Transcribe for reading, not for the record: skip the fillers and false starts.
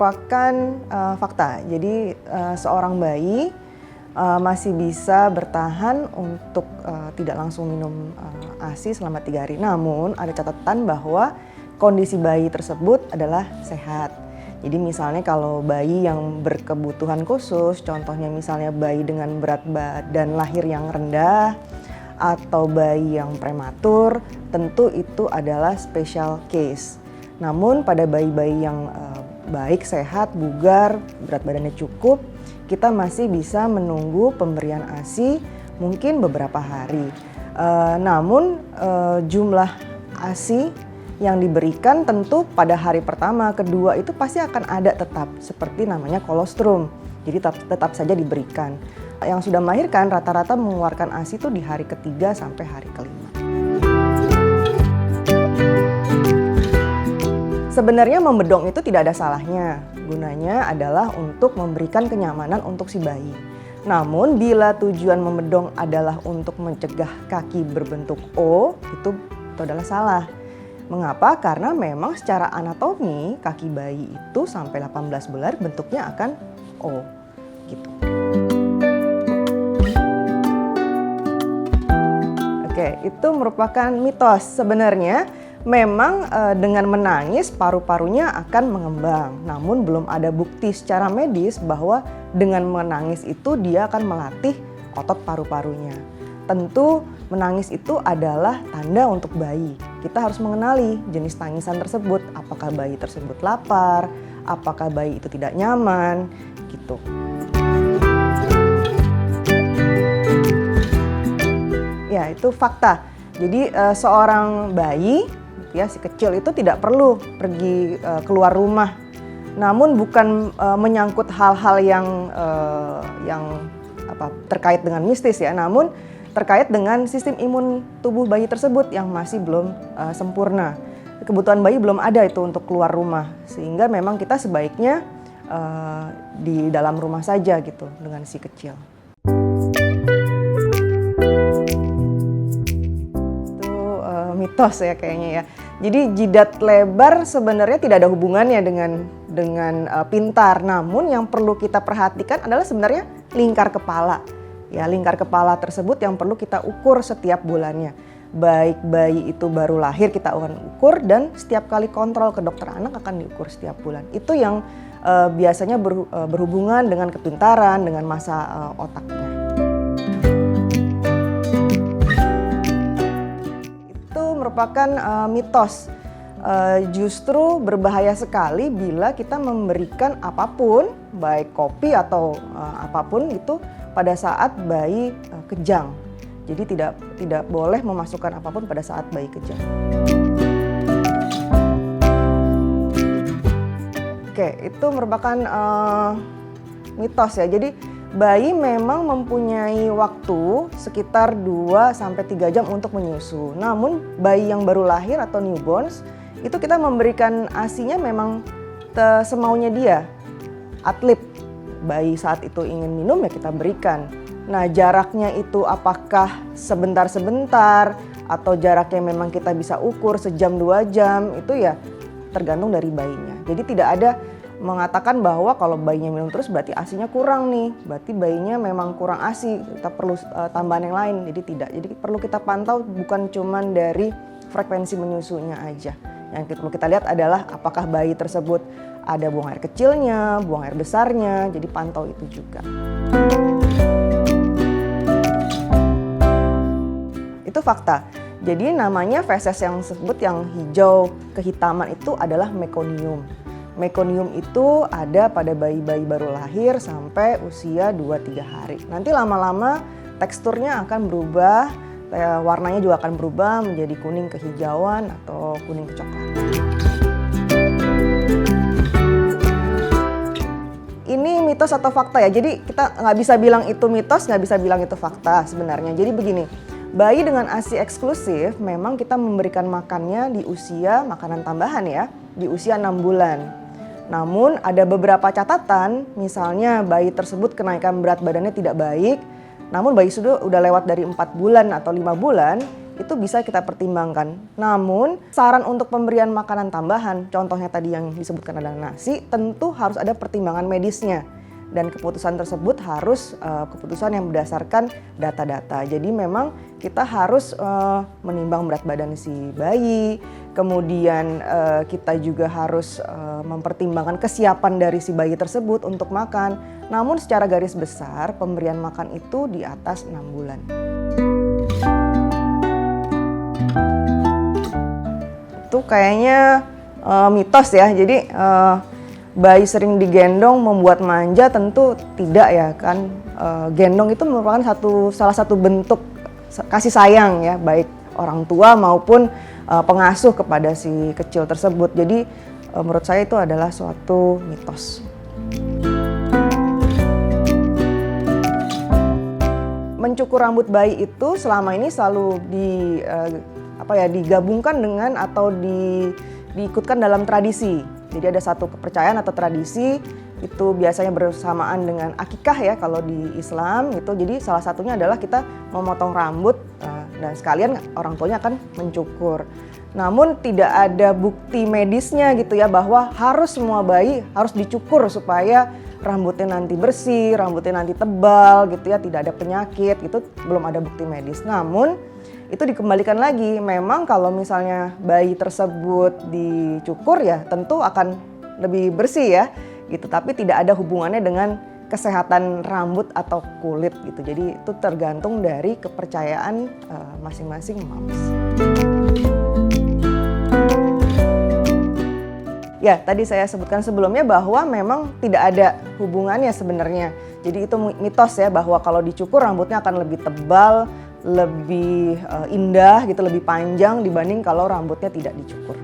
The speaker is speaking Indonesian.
merupakan fakta. Jadi seorang bayi masih bisa bertahan untuk tidak langsung minum ASI selama 3 hari. Namun ada catatan bahwa kondisi bayi tersebut adalah sehat. Jadi misalnya kalau bayi yang berkebutuhan khusus, contohnya misalnya bayi dengan berat badan lahir yang rendah atau bayi yang prematur, tentu itu adalah special case. Namun pada bayi-bayi yang baik, sehat, bugar, berat badannya cukup, kita masih bisa menunggu pemberian ASI mungkin beberapa hari. Namun jumlah ASI yang diberikan tentu pada hari pertama, kedua itu pasti akan ada tetap seperti namanya kolostrum. Jadi tetap saja diberikan. Yang sudah melahirkan rata-rata mengeluarkan ASI itu di hari ketiga sampai hari kelima. Sebenarnya membedong itu tidak ada salahnya. Gunanya adalah untuk memberikan kenyamanan untuk si bayi. Namun bila tujuan membedong adalah untuk mencegah kaki berbentuk O, itu adalah salah. Mengapa? Karena memang secara anatomi kaki bayi itu sampai 18 bulan bentuknya akan O. Gitu. Oke, itu merupakan mitos. Sebenarnya memang dengan menangis paru-parunya akan mengembang. Namun belum ada bukti secara medis bahwa dengan menangis itu dia akan melatih otot paru-parunya. Tentu menangis itu adalah tanda untuk bayi. Kita harus mengenali jenis tangisan tersebut. Apakah bayi tersebut lapar, apakah bayi itu tidak nyaman, gitu. Ya, itu fakta. Jadi seorang bayi ya si kecil itu tidak perlu pergi keluar rumah. Namun bukan menyangkut hal-hal yang terkait dengan mistis ya, namun terkait dengan sistem imun tubuh bayi tersebut yang masih belum sempurna. Kebutuhan bayi belum ada itu untuk keluar rumah, sehingga memang kita sebaiknya di dalam rumah saja gitu dengan si kecil. Mitos ya kayaknya ya. Jadi jidat lebar sebenarnya tidak ada hubungannya dengan pintar. Namun yang perlu kita perhatikan adalah sebenarnya lingkar kepala. Ya, lingkar kepala tersebut yang perlu kita ukur setiap bulannya. Baik bayi itu baru lahir kita akan ukur, dan setiap kali kontrol ke dokter anak akan diukur setiap bulan. Itu yang biasanya berhubungan dengan kepintaran, dengan masa otaknya. Merupakan mitos. Justru berbahaya sekali bila kita memberikan apapun, baik kopi atau apapun itu pada saat bayi kejang. Jadi tidak boleh memasukkan apapun pada saat bayi kejang. Oke, itu merupakan mitos ya. Jadi bayi memang mempunyai waktu sekitar 2-3 jam untuk menyusu. Namun bayi yang baru lahir atau newborns itu kita memberikan ASI-nya memang semaunya dia. Atlet, bayi saat itu ingin minum ya kita berikan. Nah, jaraknya itu apakah sebentar-sebentar atau jaraknya memang kita bisa ukur sejam 2 jam, itu ya tergantung dari bayinya. Jadi tidak ada mengatakan bahwa kalau bayinya minum terus berarti ASI-nya kurang nih, berarti bayinya memang kurang ASI, kita perlu tambahan yang lain. Jadi tidak, jadi perlu kita pantau bukan cuman dari frekuensi menyusunya aja. Yang perlu kita lihat adalah apakah bayi tersebut ada buang air kecilnya, buang air besarnya, jadi pantau itu juga. Itu fakta. Jadi namanya feses yang disebut yang hijau kehitaman itu adalah mekonium. Mekonium itu ada pada bayi-bayi baru lahir sampai usia 2-3 hari. Nanti lama-lama teksturnya akan berubah, warnanya juga akan berubah menjadi kuning kehijauan atau kuning kecoklatan. Ini mitos atau fakta ya, jadi kita nggak bisa bilang itu mitos, nggak bisa bilang itu fakta sebenarnya. Jadi begini, bayi dengan ASI eksklusif memang kita memberikan makannya di usia makanan tambahan ya, di usia 6 bulan. Namun ada beberapa catatan, misalnya bayi tersebut kenaikan berat badannya tidak baik, namun bayi sudah lewat dari 4 bulan atau 5 bulan, itu bisa kita pertimbangkan. Namun saran untuk pemberian makanan tambahan, contohnya tadi yang disebutkan adalah nasi, tentu harus ada pertimbangan medisnya. Dan keputusan tersebut harus keputusan yang berdasarkan data-data. Jadi memang kita harus menimbang berat badan si bayi, kemudian kita juga harus mempertimbangkan kesiapan dari si bayi tersebut untuk makan. Namun secara garis besar pemberian makan itu di atas 6 bulan. Itu kayaknya mitos ya. Jadi bayi sering digendong membuat manja, tentu tidak ya kan. Gendong itu merupakan salah satu bentuk kasih sayang ya, baik orang tua maupun pengasuh kepada si kecil tersebut. Jadi menurut saya itu adalah suatu mitos. Mencukur rambut bayi itu selama ini selalu digabungkan dengan atau diikutkan dalam tradisi. Jadi ada satu kepercayaan atau tradisi itu biasanya bersamaan dengan akikah ya kalau di Islam gitu. Jadi salah satunya adalah kita memotong rambut dan sekalian orang tuanya akan mencukur. Namun tidak ada bukti medisnya gitu ya bahwa harus semua bayi harus dicukur supaya rambutnya nanti bersih, rambutnya nanti tebal gitu ya, tidak ada penyakit gitu, belum ada bukti medis. Namun itu dikembalikan lagi, memang kalau misalnya bayi tersebut dicukur ya tentu akan lebih bersih ya gitu, tapi tidak ada hubungannya dengan kesehatan rambut atau kulit gitu. Jadi itu tergantung dari kepercayaan masing-masing moms. Ya, tadi saya sebutkan sebelumnya bahwa memang tidak ada hubungannya sebenarnya. Jadi itu mitos ya bahwa kalau dicukur rambutnya akan lebih tebal, lebih indah gitu, lebih panjang dibanding kalau rambutnya tidak dicukur.